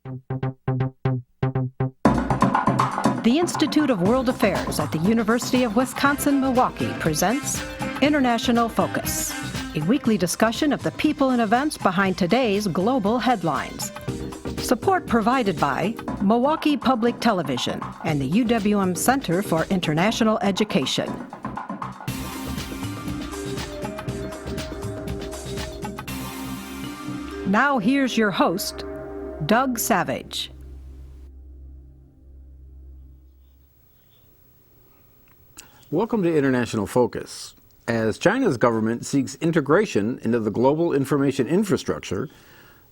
The Institute of World Affairs at the University of Wisconsin-Milwaukee presents International Focus, a weekly discussion of the people and events behind today's global headlines. Support provided by Milwaukee Public Television and the UWM Center for International Education. Now here's your host, Doug Savage. Welcome to International Focus. As China's government seeks integration into the global information infrastructure,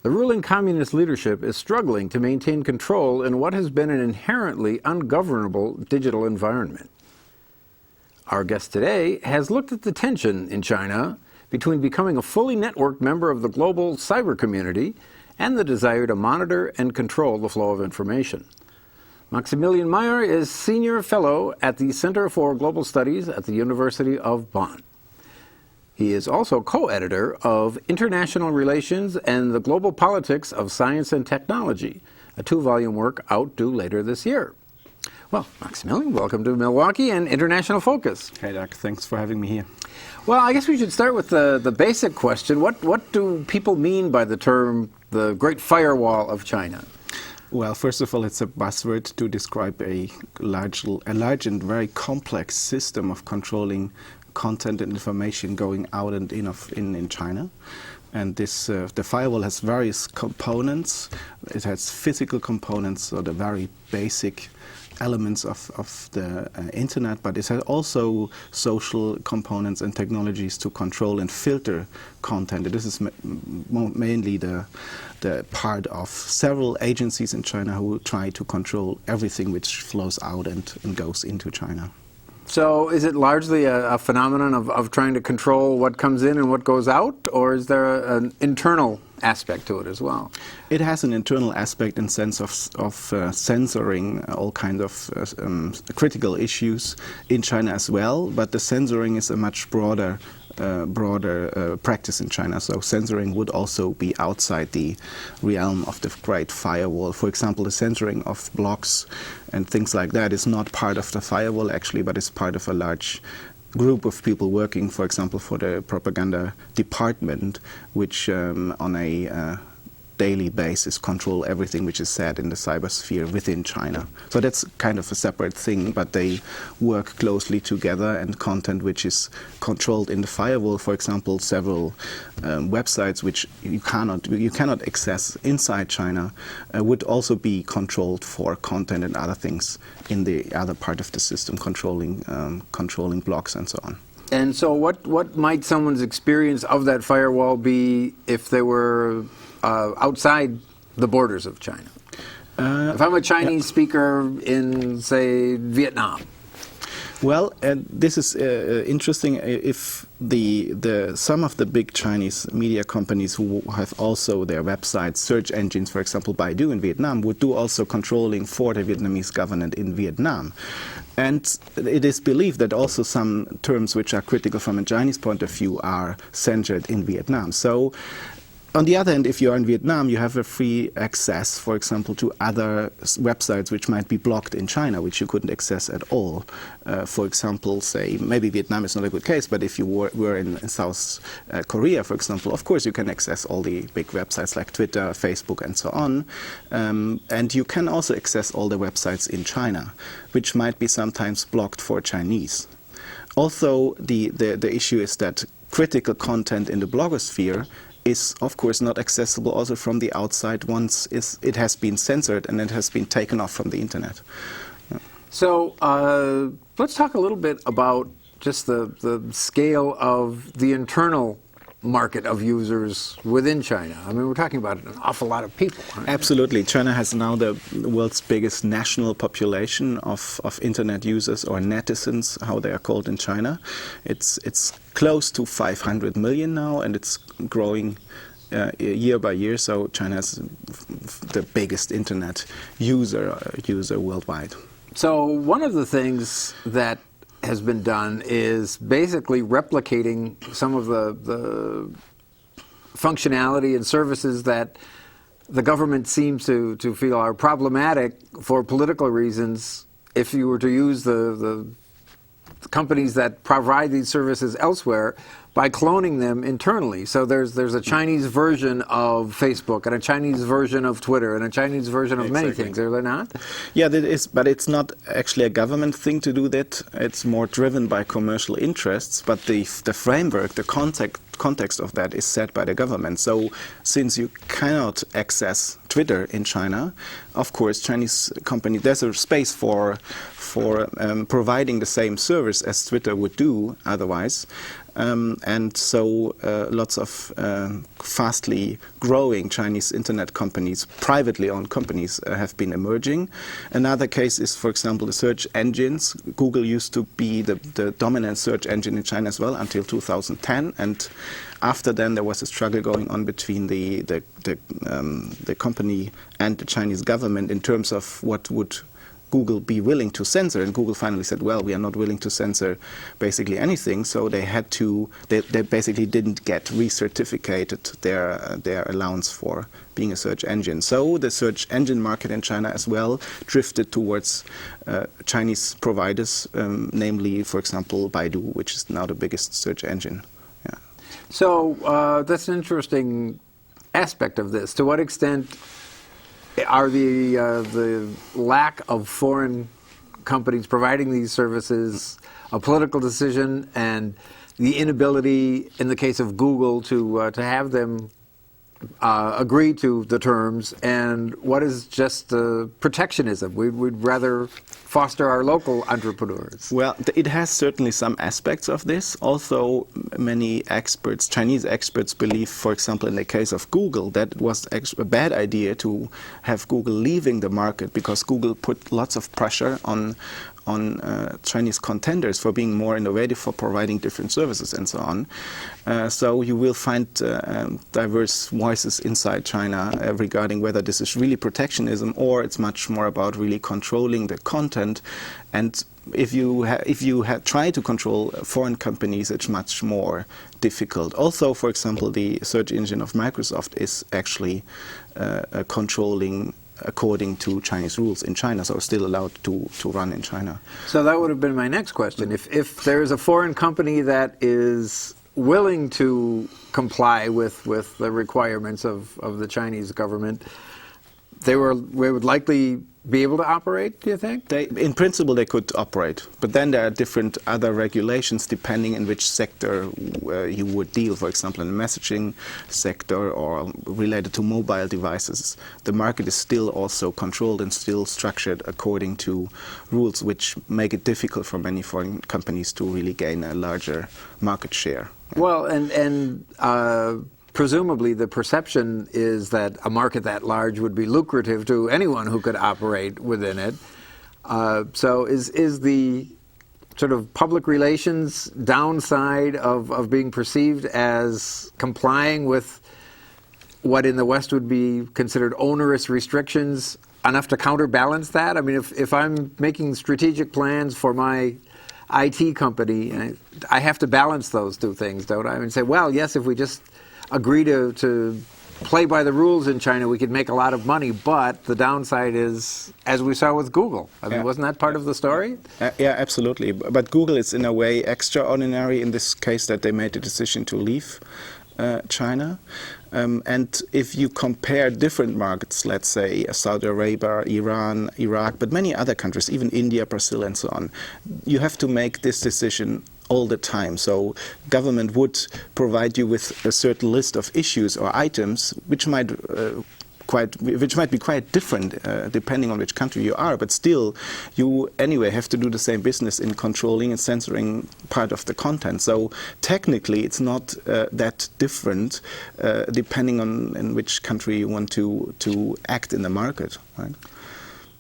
the ruling communist leadership is struggling to maintain control in what has been an inherently ungovernable digital environment. Our guest today has looked at the tension in China between becoming a fully networked member of the global cyber community and the desire to monitor and control the flow of information. Maximilian Mayer is Senior Fellow at the Center for Global Studies at the University of Bonn. He is also co-editor of International Relations and the Global Politics of Science and Technology, a 2-volume work out due later this year. Well, Maximilian, welcome to Milwaukee and International Focus. Hey, Doug. Thanks for having me here. Well, I guess we should start with the basic question. What do people mean by the term the Great Firewall of China? Well, first of all, it's a buzzword to describe a large and very complex system of controlling content and information going out and in China. And this the firewall has various components. It has physical components, so the very basic elements of the internet, but it has also social components and technologies to control and filter content. This is mainly the part of several agencies in China who try to control everything which flows out and goes into China. So is it largely a phenomenon of trying to control what comes in and what goes out, or is there an internal aspect to it as well? It has an internal aspect in sense of censoring all kinds of critical issues in China as well, but the censoring is a much broader practice in China. So censoring would also be outside the realm of the Great Firewall. For example, the censoring of blogs and things like that is not part of the firewall actually, but it's part of a large group of people working, for example, for the propaganda department, which on a daily basis control everything which is said in the cybersphere within China. So that's kind of a separate thing, but they work closely together, and content which is controlled in the firewall, for example, several websites which you cannot access inside China would also be controlled for content and other things in the other part of the system, controlling blocks and so on. And so what might someone's experience of that firewall be if they were outside the borders of China? If I'm a Chinese speaker in, say, Vietnam. Well, this is interesting. If some of the big Chinese media companies who have also their websites, search engines, for example, Baidu in Vietnam, would do also controlling for the Vietnamese government in Vietnam. And it is believed that also some terms which are critical from a Chinese point of view are censored in Vietnam. So on the other hand, if you are in Vietnam, you have a free access, for example, to other websites which might be blocked in China, which you couldn't access at all. For example, say, maybe Vietnam is not a good case, but if you were in South Korea, for example, of course you can access all the big websites like Twitter, Facebook, and so on. And you can also access all the websites in China, which might be sometimes blocked for Chinese. Also, the issue is that critical content in the blogosphere is, of course, not accessible also from the outside once it has been censored and it has been taken off from the internet. So let's talk a little bit about just the scale of the internal market of users within China. I mean, we're talking about an awful lot of people. Right? Absolutely. China has now the world's biggest national population of internet users, or netizens, how they are called in China. It's close to 500 million now, and it's growing year by year. So China is the biggest internet user worldwide. So one of the things that has been done is basically replicating some of the functionality and services that the government seems to feel are problematic for political reasons if you were to use the companies that provide these services elsewhere by cloning them internally. So there's a Chinese version of Facebook and a Chinese version of Twitter and a Chinese version of many things, are there not? Yeah, that is, but it's not actually a government thing to do that. It's more driven by commercial interests, but the framework, the context of that is set by the government. So since you cannot access Twitter in China, of course, Chinese companies, there's a space for providing the same service as Twitter would do otherwise. And so lots of fastly growing Chinese internet companies, privately owned companies, have been emerging. Another case is, for example, the search engines. Google used to be the dominant search engine in China as well until 2010, and after then there was a struggle going on between the company and the Chinese government in terms of what would Google be willing to censor, and Google finally said, well, we are not willing to censor basically anything, so they had to, they basically didn't get recertificated their allowance for being a search engine. So the search engine market in China as well drifted towards Chinese providers, namely, for example, Baidu, which is now the biggest search engine. Yeah. So that's an interesting aspect of this. To what extent are the lack of foreign companies providing these services a political decision, and the inability, in the case of Google, to have them agree to the terms, and what is just protectionism? We'd rather foster our local entrepreneurs. Well, it has certainly some aspects of this. Also, many experts, Chinese experts, believe, for example, in the case of Google, that it was a bad idea to have Google leaving the market, because Google put lots of pressure on Chinese contenders for being more innovative, for providing different services and so on. So you will find diverse voices inside China regarding whether this is really protectionism or it's much more about really controlling the content. And if you try to control foreign companies, it's much more difficult. Also, for example, the search engine of Microsoft is actually controlling according to Chinese rules in China, so still allowed to run in China. So that would have been my next question. If there is a foreign company that is willing to comply with the requirements of the Chinese government, they would likely be able to operate, do you think? In principle, they could operate, but then there are different other regulations depending in which sector you would deal. For example, in the messaging sector or related to mobile devices, the market is still also controlled and still structured according to rules which make it difficult for many foreign companies to really gain a larger market share. Well, and presumably the perception is that a market that large would be lucrative to anyone who could operate within it. So is the sort of public relations downside of being perceived as complying with what in the West would be considered onerous restrictions enough to counterbalance that? I mean, if I'm making strategic plans for my IT company, I have to balance those two things, don't I? I mean, say, well, yes, if we just agree to play by the rules in China, we could make a lot of money, but the downside is, as we saw with Google. I mean, wasn't that part of the story? Yeah, absolutely. But Google is in a way extraordinary in this case that they made the decision to leave China. And if you compare different markets, let's say Saudi Arabia, Iran, Iraq, but many other countries, even India, Brazil, and so on, you have to make this decision all the time. So government would provide you with a certain list of issues or items which might be quite different depending on which country you are, but still you anyway have to do the same business in controlling and censoring part of the content. So technically it's not that different depending on in which country you want to act in the market, right?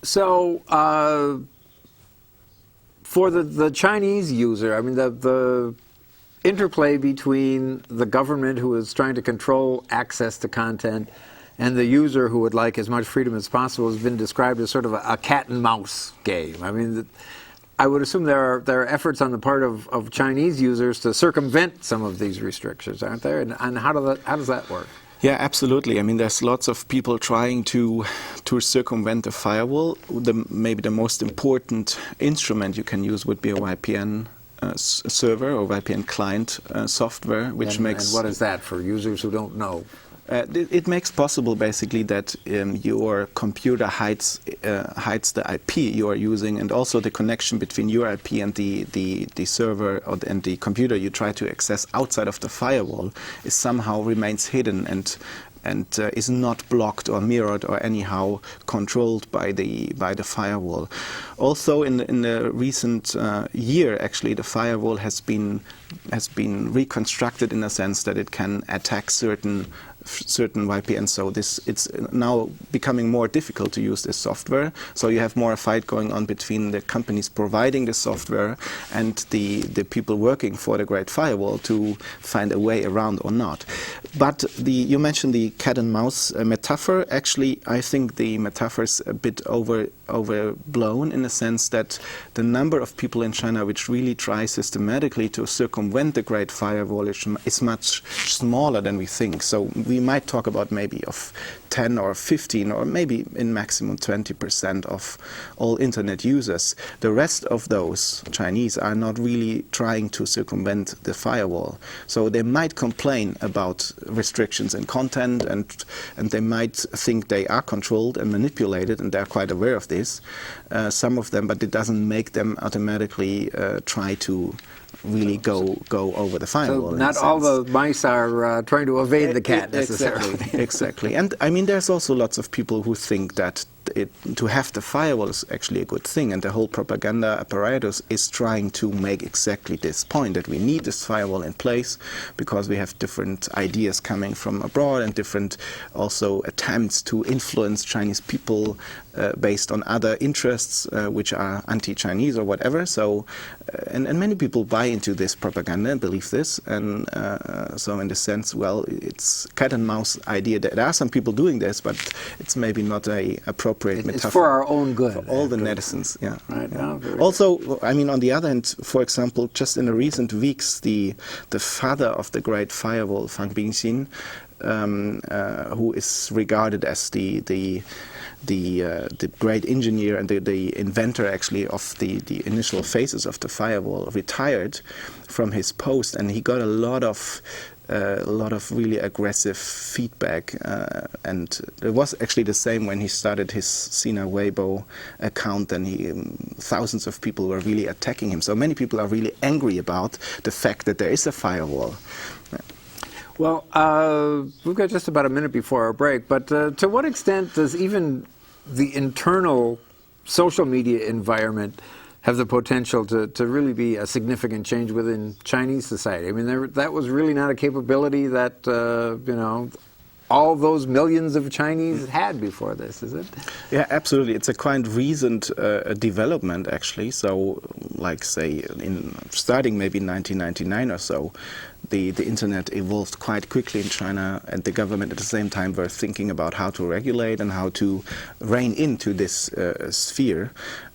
So for the Chinese user, I mean, the interplay between the government who is trying to control access to content and the user who would like as much freedom as possible has been described as sort of a cat and mouse game. I mean, I would assume there are efforts on the part of Chinese users to circumvent some of these restrictions, aren't there? And how does that work? Yeah, absolutely. I mean, there's lots of people trying to circumvent the firewall. Maybe the most important instrument you can use would be a VPN server or VPN client software, which makes... And what is that for users who don't know? It makes possible basically that your computer hides the IP you are using, and also the connection between your IP and the server and the computer you try to access outside of the firewall is somehow remains hidden and is not blocked or mirrored or anyhow controlled by the firewall. Also, in the recent year, actually, the firewall has been reconstructed in a sense that it can attack certain VPNs. So it's now becoming more difficult to use this software. So you have more a fight going on between the companies providing the software and the people working for the Great Firewall to find a way around or not. But you mentioned the cat and mouse metaphor. Actually, I think the metaphor is a bit overblown in the sense that the number of people in China which really try systematically to circumvent the Great Firewall is much smaller than we think. So we might talk about maybe of 10 or 15 or maybe in maximum 20% of all internet users. The rest of those Chinese are not really trying to circumvent the firewall. So they might complain about restrictions in content and they might think they are controlled and manipulated, and they're quite aware of this, some of them, but it doesn't make them automatically try to really go over the firewall. So not all the mice are trying to evade the cat necessarily. Exactly. And I mean, there's also lots of people who think that to have the firewall is actually a good thing, and the whole propaganda apparatus is trying to make exactly this point, that we need this firewall in place because we have different ideas coming from abroad and different also attempts to influence Chinese people based on other interests which are anti-Chinese or whatever. So, and many people buy into this propaganda and believe this, and so in the sense, well, it's cat and mouse idea. There are some people doing this, but it's maybe not a appropriate metaphor. It's for our own good. For all the netizens, yeah. Right. Yeah. No, also, I mean, on the other hand, for example, just in the recent weeks, the father of the Great Firewall, Fang Bingxin, who is regarded as the great engineer and the inventor actually of the initial phases of the firewall, retired from his post, and he got a lot of really aggressive feedback, and it was actually the same when he started his Sina Weibo account, and thousands of people were really attacking him. So many people are really angry about the fact that there is a firewall. Well, we've got just about a minute before our break, but to what extent does even the internal social media environment have the potential to really be a significant change within Chinese society? I mean, that was really not a capability that, all those millions of Chinese had before this, is it? Yeah, absolutely. It's a quite recent development, actually. So, like, say, starting maybe in 1999 or so, the internet evolved quite quickly in China, and the government at the same time were thinking about how to regulate and how to rein into this sphere.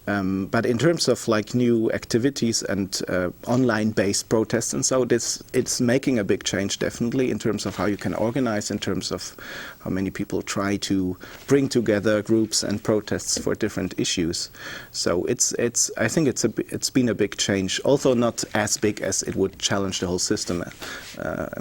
But in terms of like new activities and online-based protests and so, it's making a big change definitely in terms of how you can organize, in terms of how many people try to bring together groups and protests for different issues. So I think it's been a big change, although not as big as it would challenge the whole system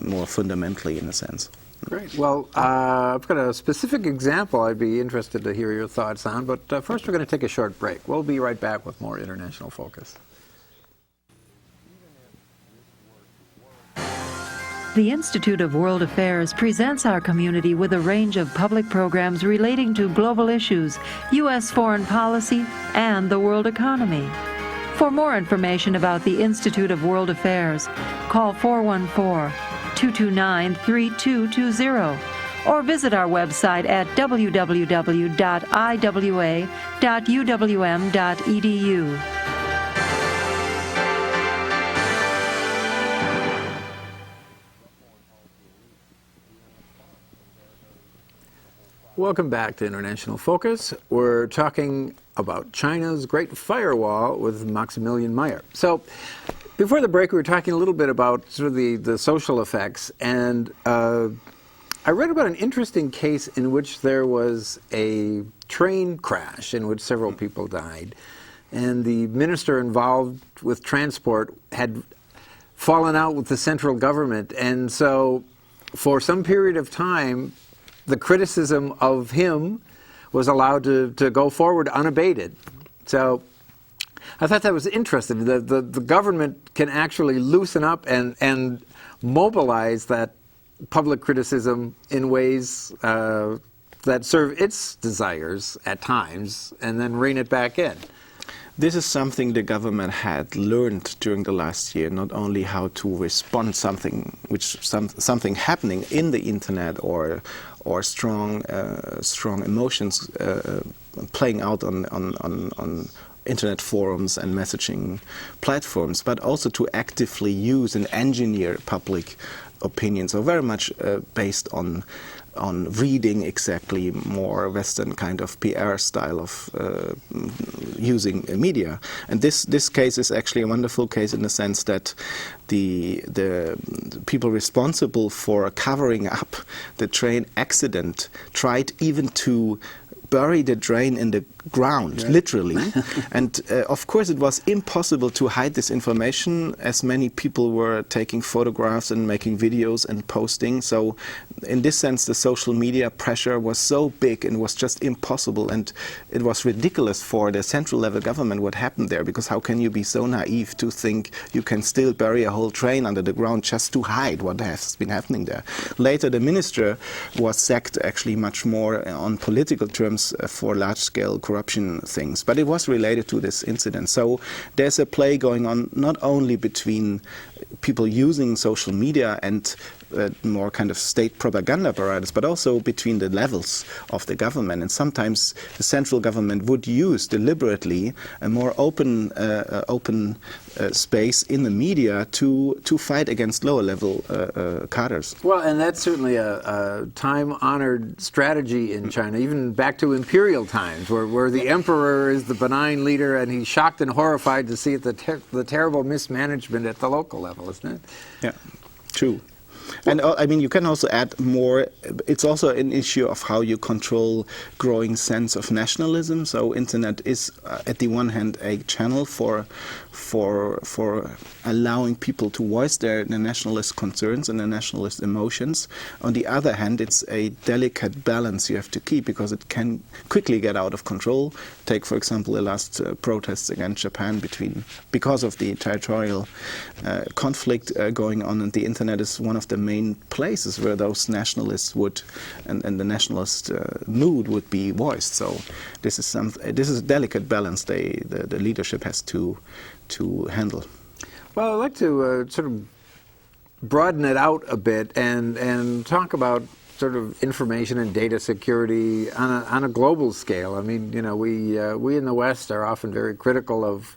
more fundamentally in a sense. Great. Well, I've got a specific example I'd be interested to hear your thoughts on, but first we're going to take a short break. We'll be right back with more International Focus. The Institute of World Affairs presents our community with a range of public programs relating to global issues, U.S. foreign policy, and the world economy. For more information about the Institute of World Affairs, call 414-229-3220 or visit our website at www.iwa.uwm.edu. Welcome back to International Focus. We're talking about China's Great Firewall with Maximilian Mayer. So, before the break, we were talking a little bit about sort of the social effects, and I read about an interesting case in which there was a train crash in which several people died, and the minister involved with transport had fallen out with the central government, and so for some period of time the criticism of him was allowed to go forward unabated. So I thought that was interesting. The government can actually loosen up and mobilize that public criticism in ways that serve its desires at times and then rein it back in. This is something the government had learned during the last year, not only how to respond something happening in the internet or strong emotions playing out on internet forums and messaging platforms, but also to actively use and engineer public opinion. So very much based on reading exactly more Western kind of PR style of using media. And this case is actually a wonderful case in the sense that the people responsible for covering up the train accident tried even to bury the train in the ground, yeah. Literally. And of course it was impossible to hide this information, as many people were taking photographs and making videos and posting. So in this sense the social media pressure was so big and was just impossible, and it was ridiculous for the central level government what happened there, because how can you be so naive to think you can still bury a whole train under the ground just to hide what has been happening there. Later the minister was sacked, actually much more on political terms, for large-scale corruption things, but it was related to this incident. So there's a play going on not only between people using social media and more kind of state propaganda apparatus, but also between the levels of the government. And sometimes the central government would use deliberately a more open space in the media to fight against lower level cadres. Well, and that's certainly a time-honored strategy in China, even back to imperial times, where the emperor is the benign leader and he's shocked and horrified to see the terrible mismanagement at the local level, isn't it? Yeah, true. And I mean, you can also add more. It's also an issue of how you control growing sense of nationalism. So internet is, at the one hand, a channel for allowing people to voice their nationalist concerns and their nationalist emotions. On the other hand, it's a delicate balance you have to keep, because it can quickly get out of control. Take, for example, the last protests against Japan because of the territorial conflict going on, and the internet is one of the main places where those nationalists would and the nationalist mood would be voiced. So this is a delicate balance the leadership has to handle. Well, I'd like to sort of broaden it out a bit and talk about sort of information and data security on a global scale. I mean, you know, we in the West are often very critical of,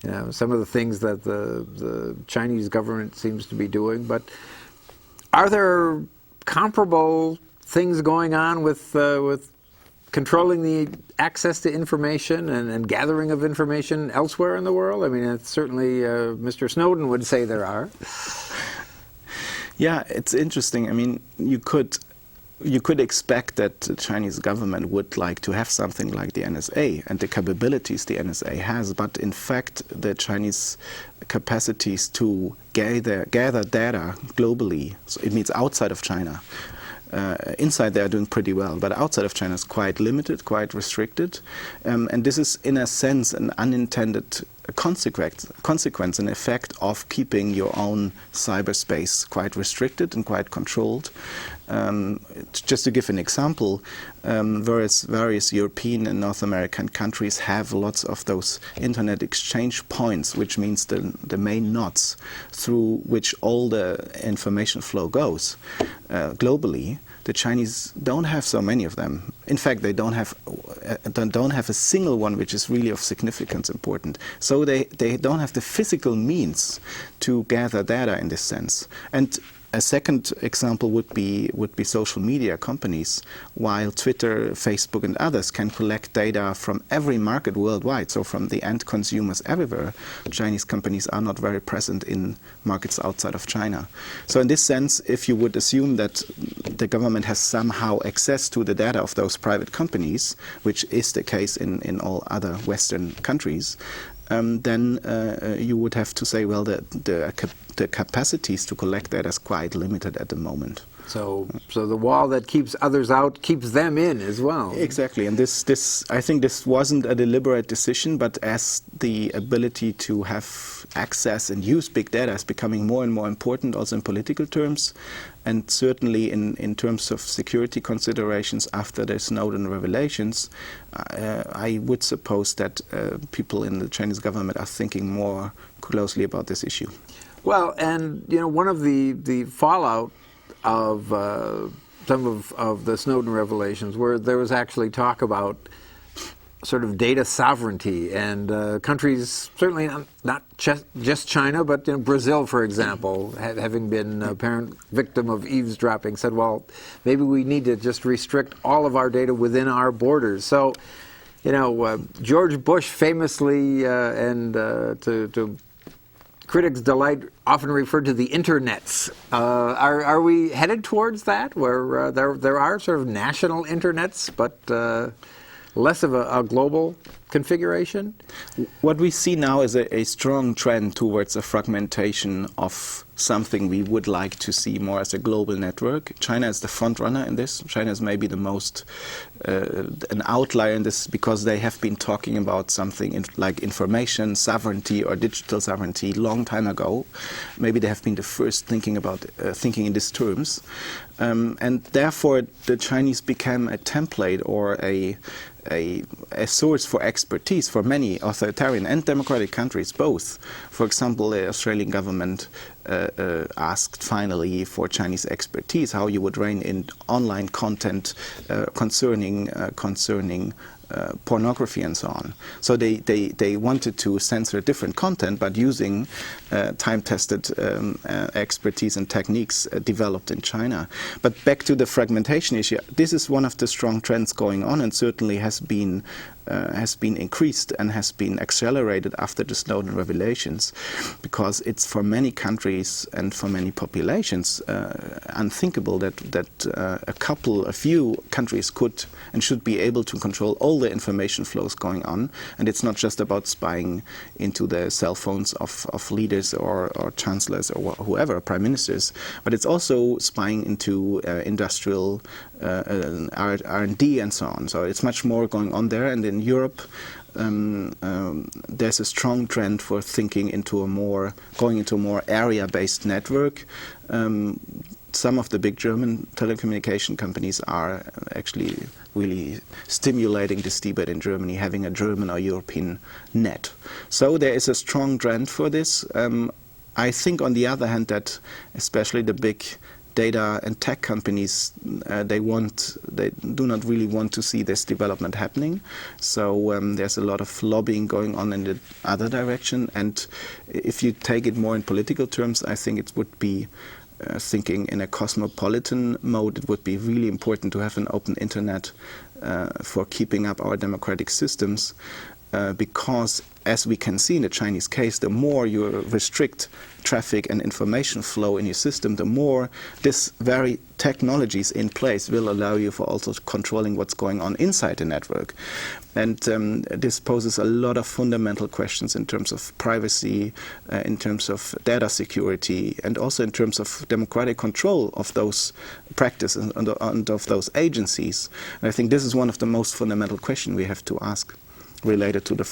you know, some of the things that the Chinese government seems to be doing, but are there comparable things going on with controlling the access to information and gathering of information elsewhere in the world? I mean, it's certainly Mr. Snowden would say there are. Yeah, it's interesting. I mean, you could expect that the Chinese government would like to have something like the NSA and the capabilities the NSA has, but in fact the Chinese capacities to gather data globally, so it means outside of China. Inside they are doing pretty well, but outside of China is quite limited, quite restricted, and this is in a sense an unintended consequence, an effect of keeping your own cyberspace quite restricted and quite controlled. Just to give an example, various European and North American countries have lots of those internet exchange points, which means the main nodes through which all the information flow goes globally. The Chinese don't have so many of them. In fact, they don't have a single one which is really of significance important. So they don't have the physical means to gather data in this sense. And A second example would be social media companies. While Twitter, Facebook, and others can collect data from every market worldwide, so from the end consumers everywhere, Chinese companies are not very present in markets outside of China. So in this sense, if you would assume that the government has somehow access to the data of those private companies, which is the case in all other Western countries, then you would have to say, well, the capacities to collect that is quite limited at the moment. So the wall that keeps others out keeps them in as well. Exactly, and this I think this wasn't a deliberate decision, but as the ability to have access and use big data is becoming more and more important, also in political terms, and certainly in terms of security considerations after the Snowden revelations, I would suppose that people in the Chinese government are thinking more closely about this issue. Well, and one of the fallout of some of the Snowden revelations, where there was actually talk about sort of data sovereignty, and countries, certainly not just China, but Brazil, for example, having been a apparent victim of eavesdropping, said, well, maybe we need to just restrict all of our data within our borders. So, George Bush famously, and to critics' delight, often referred to the internets. Are we headed towards that, where there are sort of national internets, but less of a global configuration? What we see now is a strong trend towards a fragmentation of something we would like to see more as a global network. China is the front runner in this. China is maybe the most an outlier in this, because they have been talking about something like information sovereignty or digital sovereignty long time ago. Maybe they have been the first thinking in these terms, and therefore the Chinese became a template or a source for expertise for many authoritarian and democratic countries, both. For example, the Australian government asked finally for Chinese expertise, how you would rein in online content concerning pornography and so on. So they wanted to censor different content, but using time-tested expertise and techniques developed in China. But back to the fragmentation issue, this is one of the strong trends going on, and certainly has been increased and has been accelerated after the Snowden revelations, because it's for many countries and for many populations unthinkable that a few countries could and should be able to control all the information flows going on. And it's not just about spying into the cell phones of leaders or chancellors or whoever, prime ministers, but it's also spying into industrial R&D and so on. So it's much more going on there. And in Europe, there's a strong trend for going into a more area-based network. Some of the big German telecommunication companies are actually really stimulating this debate in Germany, having a German or European net. So there is a strong trend for this. I think, on the other hand, that especially the big data and tech companies, they do not really want to see this development happening. So there's a lot of lobbying going on in the other direction. And if you take it more in political terms, I think it would be thinking in a cosmopolitan mode, it would be really important to have an open internet for keeping up our democratic systems, because, as we can see in the Chinese case, the more you restrict traffic and information flow in your system, the more this very technologies in place will allow you for also controlling what's going on inside the network. And this poses a lot of fundamental questions in terms of privacy, in terms of data security, and also in terms of democratic control of those practices and of those agencies. And I think this is one of the most fundamental questions we have to ask, related to the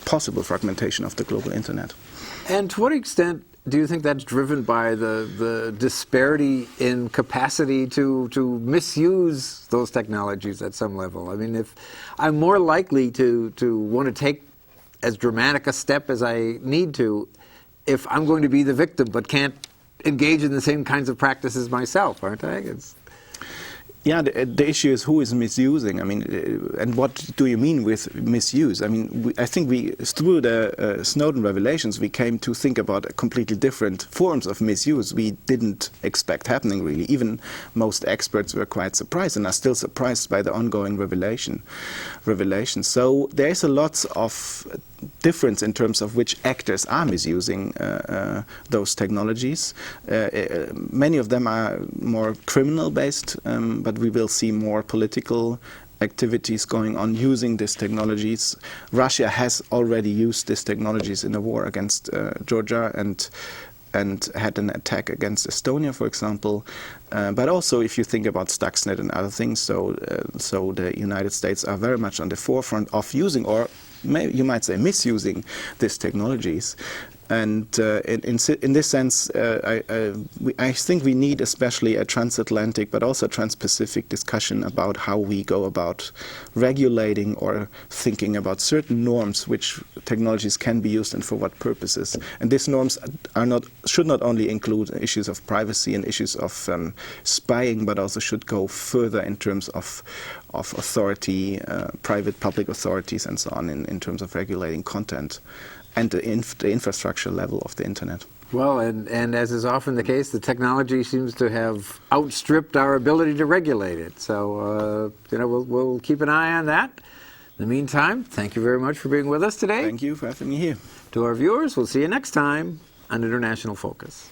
possible fragmentation of the global internet. And to what extent do you think that's driven by the disparity in capacity to misuse those technologies at some level? I mean, if I'm more likely to want to take as dramatic a step as I need to, if I'm going to be the victim but can't engage in the same kinds of practices myself, aren't I? Yeah, the issue is who is misusing. I mean, and what do you mean with misuse? I mean, I think through the Snowden revelations, we came to think about completely different forms of misuse we didn't expect happening, really. Even most experts were quite surprised and are still surprised by the ongoing revelations. So there is a lot of difference in terms of which actors are misusing those technologies. Many of them are more criminal-based, but we will see more political activities going on using these technologies. Russia has already used these technologies in a war against Georgia and had an attack against Estonia, for example. But also, if you think about Stuxnet and other things, so the United States are very much on the forefront of using, or you might say misusing, these technologies. And in this sense, I think we need especially a transatlantic but also trans-Pacific discussion about how we go about regulating or thinking about certain norms which technologies can be used and for what purposes. And these norms should not only include issues of privacy and issues of spying, but also should go further in terms of authority, private, public authorities and so on in terms of regulating content and the infrastructure level of the internet. Well, and as is often the case, the technology seems to have outstripped our ability to regulate it. So, we'll keep an eye on that. In the meantime, thank you very much for being with us today. Thank you for having me here. To our viewers, we'll see you next time on International Focus.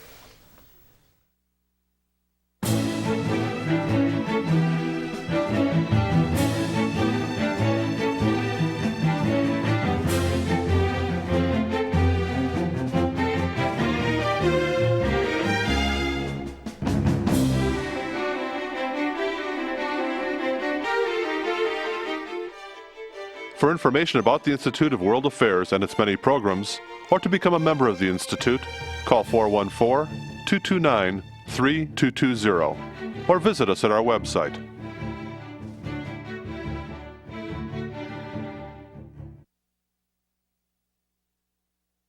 For information about the Institute of World Affairs and its many programs, or to become a member of the Institute, call 414-229-3220 or visit us at our website,